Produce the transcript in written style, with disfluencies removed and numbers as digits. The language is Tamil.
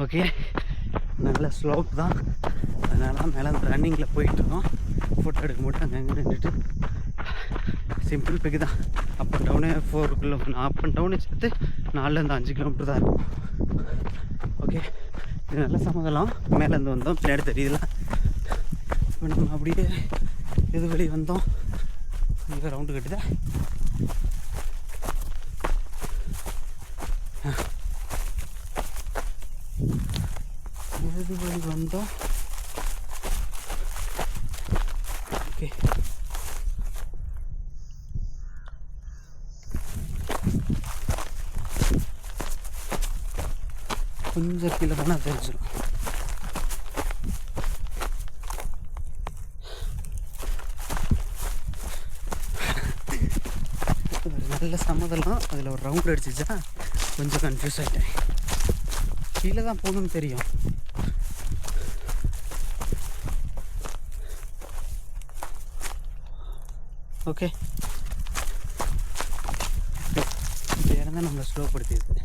ஓகே, நல்ல ஸ்லோப் தான். அதனால மேலே அந்த ரன்னிங்கில் போயிட்டுருக்கோம். ஃபோட்டோ எடுக்க மட்டும் அங்கே அங்கே நின்றுட்டு சிம்பிள் பிக்கு தான். Up and down 4 kilometre, up and down சேர்த்து 4லேருந்து 5 கிலோமீட்டர் தான் இருக்கும். ஓகே, இது நல்ல சமதளம். மேலேருந்து வந்தோம், பின்னாடி தெரியுதுல. இப்போ நம்ம அப்படியே இது வெளியே வந்தோம். இங்கே ரவுண்டு கட்டுதா. இது வெளியே வந்தோம். ஓகே, கொஞ்சம் கீழே போனால் தெரிஞ்சிடும். நல்ல சமதளம். அதில் ஒரு ரவுண்ட் அடிச்சிச்சா கொஞ்சம் கன்ஃபியூஸ் ஆகிட்டேன். கீழே தான் போகணும்னு தெரியும். ஓகே, இந்த இடம் தான் நம்மளை ஸ்லோ படுத்திடுது.